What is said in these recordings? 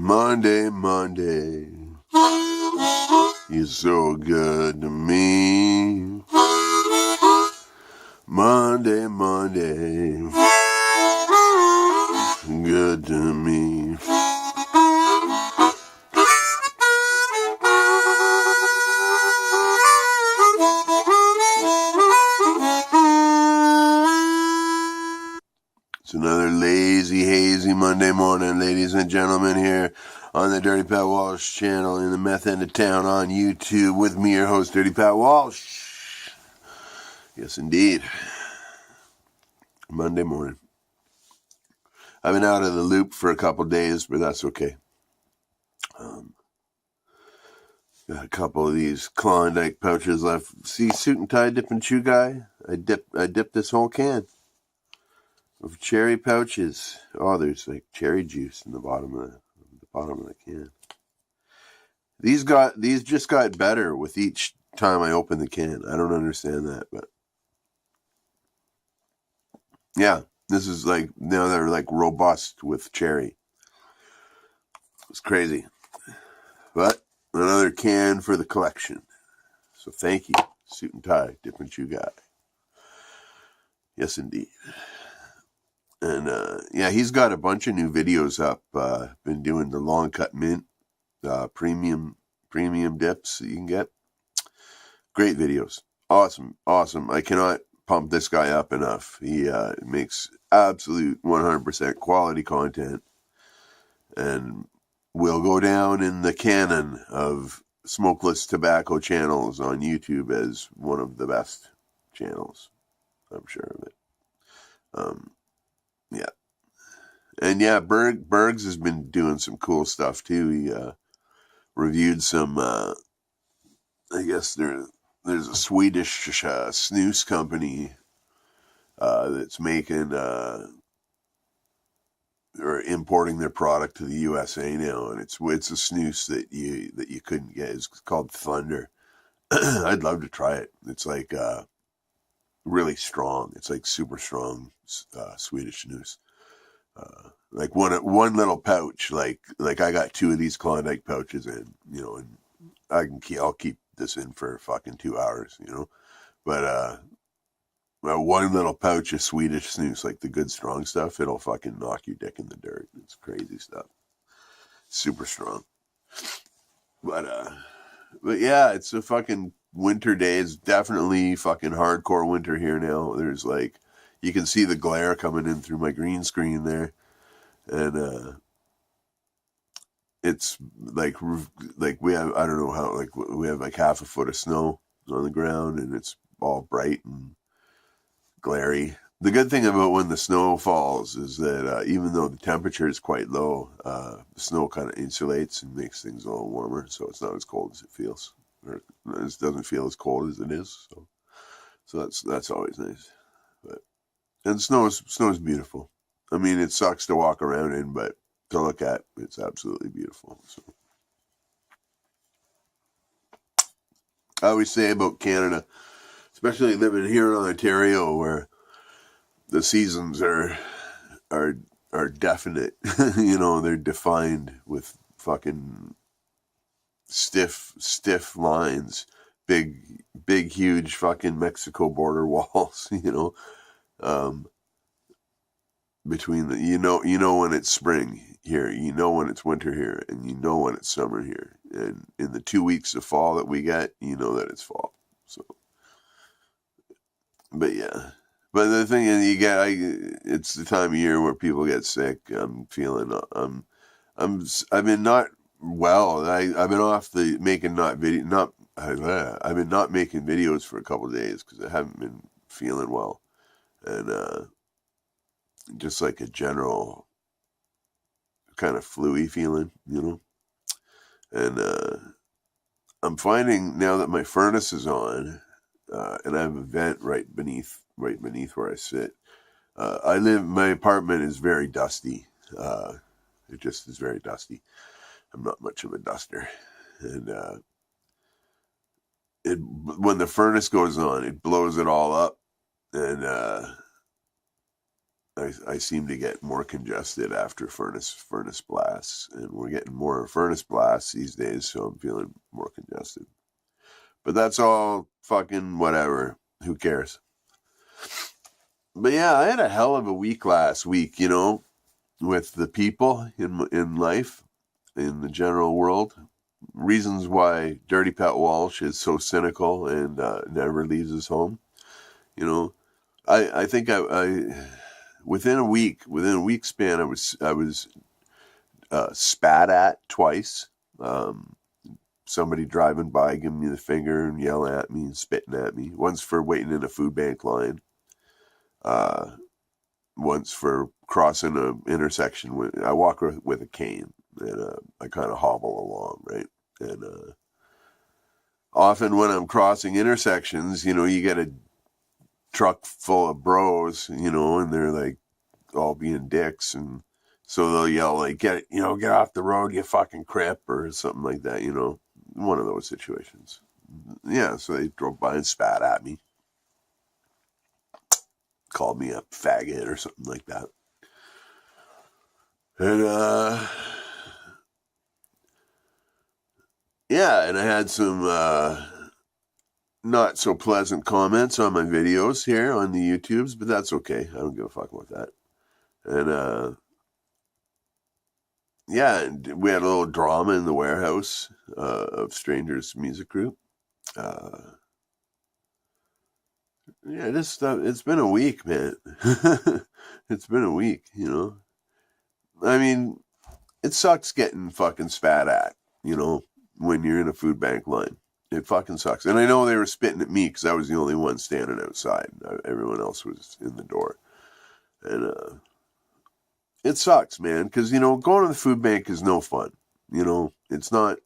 Monday, Monday, you're so good to me. Monday, Monday, good to me. It's another lazy, hazy Monday morning, ladies and gentlemen, here on the Dirty Pat Walsh channel in the Meth end of town on YouTube with me, your host, Dirty Pat Walsh. Yes, indeed. Monday morning. I've been out of the loop for a couple days, but that's okay. Got a couple of these Klondike pouches left. See, suit and tie dip and chew guy? I dipped this whole can of cherry pouches. Oh, there's like cherry juice in the bottom of the can. These just got better with each time I open the can. I don't understand that, but yeah, this is like now they're like robust with cherry. It's crazy, but another can for the collection. So thank you, suit and tie, dip and chew guy. Yes, indeed. And yeah, he's got a bunch of new videos up. Been doing the long cut mint, premium dips that you can get. Great videos. Awesome. I cannot pump this guy up enough. He makes absolute 100% quality content and will go down in the canon of smokeless tobacco channels on YouTube as one of the best channels. I'm sure of it. Yeah. And yeah, Bergs has been doing some cool stuff too. He reviewed some, I guess there's a Swedish snus company that's making or importing their product to the USA now, and it's a snus that you couldn't get. It's called Thunder. I'd love to try it. It's like really strong. It's like super strong Swedish snus. Like one little pouch. Like I got 2 of these Klondike pouches, and I'll keep this in for fucking 2 hours, But one little pouch of Swedish snus, like the good strong stuff, it'll fucking knock your dick in the dirt. It's crazy stuff. Super strong. But yeah, it's a fucking winter day. It's definitely fucking hardcore winter here now. There's like, you can see the glare coming in through my green screen there. And it's like we have, I don't know how, like we have like half a foot of snow on the ground, and it's all bright and glary. The good thing about when the snow falls is that even though the temperature is quite low, the snow kind of insulates and makes things a little warmer, so it's not as cold as it feels, or it doesn't feel as cold as it is. So that's always nice. And snow is beautiful. I mean, it sucks to walk around in, but to look at, it's absolutely beautiful. So I always say about Canada, especially living here in Ontario, where the seasons are definite. They're defined with fucking stiff lines, big huge fucking Mexico border walls. Between when it's spring here, when it's winter here, and when it's summer here, and in the 2 weeks of fall that we get, that it's fall. So, but yeah. But the thing is, it's the time of year where people get sick. I've been not well. I've been off I've been not making videos for a couple of days because I haven't been feeling well, and just like a general kind of flu-y feeling, and I'm finding now that my furnace is on, and I have a vent right beneath where I sit. My apartment is very dusty. It just is very dusty. I'm not much of a duster. And when the furnace goes on, it blows it all up. And I seem to get more congested after furnace blasts, and we're getting more furnace blasts these days, so I'm feeling more congested. But that's all fucking whatever. Who cares? But yeah, I had a hell of a week last week, with the people in life, in the general world. Reasons why Dirty Pet Walsh is so cynical and never leaves his home. I think I within a week span, I was spat at twice. Somebody driving by giving me the finger and yelling at me and spitting at me. Once for waiting in a food bank line. Once for crossing an intersection. I walk with a cane and I kind of hobble along, right? And often when I'm crossing intersections, you get a truck full of bros, and they're like all being dicks, and so they'll yell like, get off the road, you fucking crip, or something like that, one of those situations. Yeah, so they drove by and spat at me, called me a faggot or something like that. And yeah, and I had some not so pleasant comments on my videos here on the YouTubes, but that's okay. I don't give a fuck about that. And yeah, we had a little drama in the warehouse of Strangers Music Group. Yeah, this stuff, it's been a week, man. It's been a week, I mean, it sucks getting fucking spat at, when you're in a food bank line. It fucking sucks. And I know they were spitting at me because I was the only one standing outside. Everyone else was in the door. And it sucks, man, because, going to the food bank is no fun. It's not.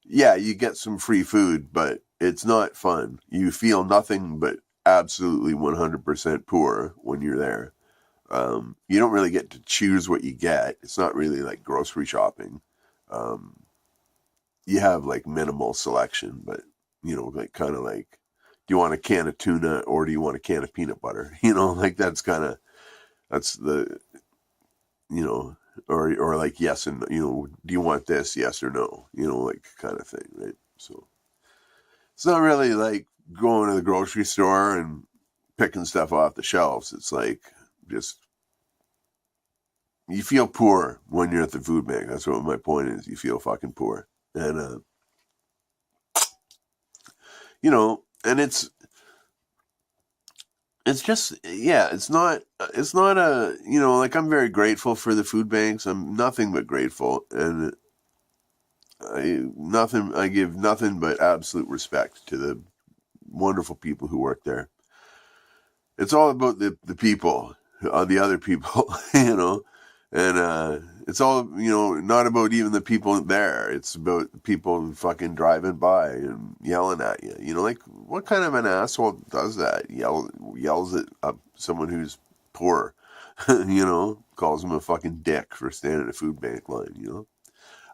Yeah, you get some free food, but it's not fun. You feel nothing but absolutely 100% poor when you're there. You don't really get to choose what you get. It's not really like grocery shopping. You have like minimal selection, but like kind of like, do you want a can of tuna or do you want a can of peanut butter? Like that's the, or like yes and do you want this, yes or no? Like kind of thing, right? So it's not really like going to the grocery store and picking stuff off the shelves. It's like just you feel poor when you're at the food bank. That's what my point is. You feel fucking poor. And, and it's just, yeah, it's not a, like I'm very grateful for the food banks. I'm nothing but grateful. And I give nothing but absolute respect to the wonderful people who work there. It's all about the people, the other people, and it's all, not about even the people there. It's about people fucking driving by and yelling at you. Like what kind of an asshole does that? Yells at someone who's poor, calls them a fucking dick for standing in a food bank line,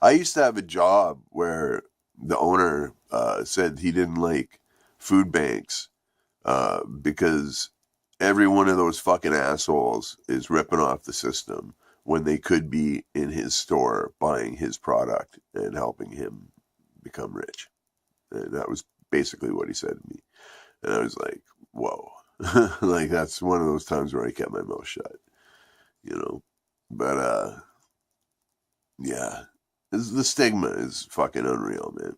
I used to have a job where the owner said he didn't like food banks because every one of those fucking assholes is ripping off the system when they could be in his store buying his product and helping him become rich. And that was basically what he said to me. And I was like, whoa. Like that's one of those times where I kept my mouth shut, But yeah. The stigma is fucking unreal, man.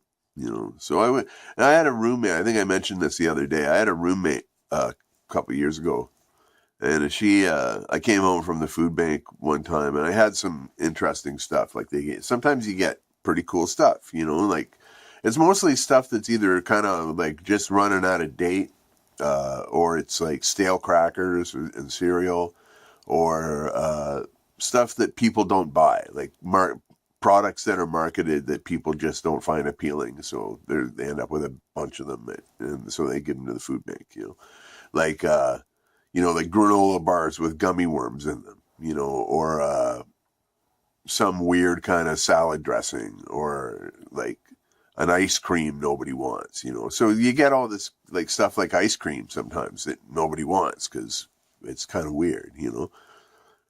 So I had a roommate. I think I mentioned this the other day. I had a roommate a couple years ago, and I came home from the food bank one time, and I had some interesting stuff. Like sometimes you get pretty cool stuff, like it's mostly stuff that's either kind of like just running out of date, or it's like stale crackers and cereal, or stuff that people don't buy, like products that are marketed that people just don't find appealing, so they end up with a bunch of them, and so they give them to the food bank, like like granola bars with gummy worms in them, or some weird kind of salad dressing, or like an ice cream nobody wants, so you get all this like stuff like ice cream sometimes that nobody wants because It's kind of weird, you know.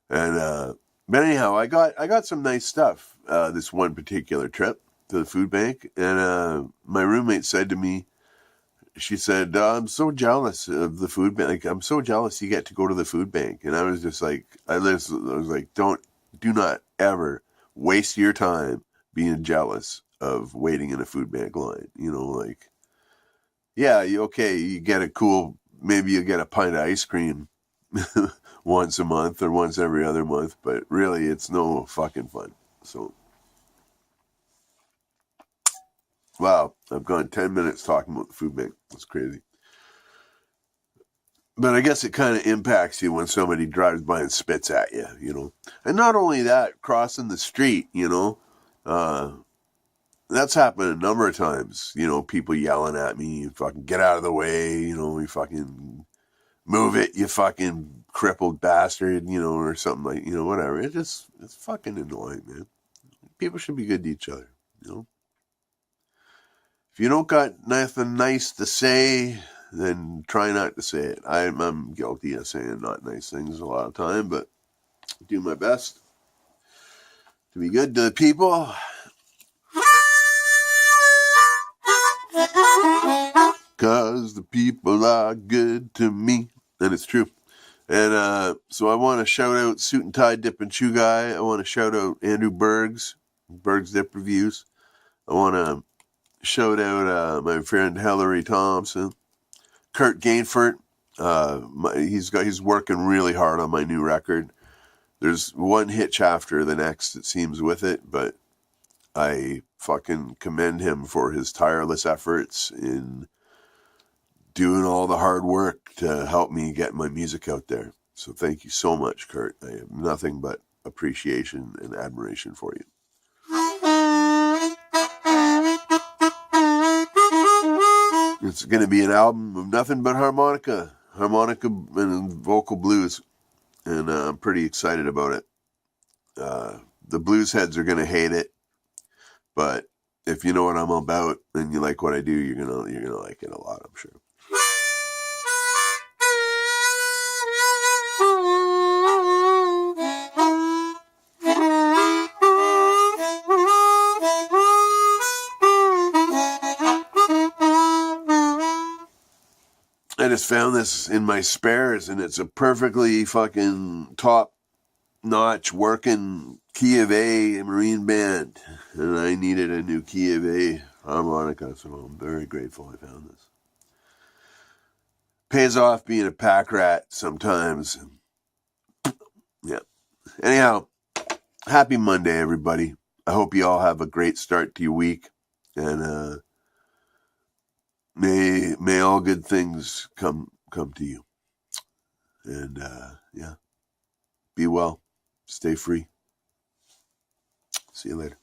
And but anyhow, I got some nice stuff this one particular trip to the food bank, and my roommate said to me, she said, "I'm so jealous of the food bank. Like, I'm so jealous you get to go to the food bank." And I was just like, I was like, do not ever waste your time being jealous of waiting in a food bank line. You know, like, yeah, you get a cool, maybe you get a pint of ice cream once a month or once every other month, but really it's no fucking fun. So, wow, I've gone 10 minutes talking about the food bank. That's crazy. But I guess it kind of impacts you when somebody drives by and spits at you, you know. And not only that, crossing the street, you know, uh, that's happened a number of times. You know, people yelling at me, fucking get out of the way, you know, you fucking move it, you fucking crippled bastard, you know, or something like, you know, whatever. It's fucking annoying, man. People should be good to each other, you know. If you don't got nothing nice to say, then try not to say it. I'm guilty of saying not nice things a lot of time, but I do my best to be good to the people. Cause the people are good to me. And it's true. And so I want to shout out Suit and Tie Dip and Chew Guy. I want to shout out Andrew Berg's Dip Reviews. I want to shout out my friend Hillary Thompson. Kurt Gainfort. He's working really hard on my new record. There's one hitch after the next, it seems, with it, but I fucking commend him for his tireless efforts in doing all the hard work to help me get my music out there. So thank you so much, Kurt. I have nothing but appreciation and admiration for you. It's going to be an album of nothing but harmonica and vocal blues, and I'm pretty excited about it. The blues heads are going to hate it, but if you know what I'm about and you like what I do, you're gonna like it a lot, I'm sure. I just found this in my spares, and it's a perfectly fucking top-notch working key of A marine band, and I needed a new key of A harmonica, so I'm very grateful I found this. Pays off being a pack rat sometimes. Yeah. Anyhow, happy Monday, everybody. I hope you all have a great start to your week, and may all good things come to you. And yeah, be well, stay free. See you later.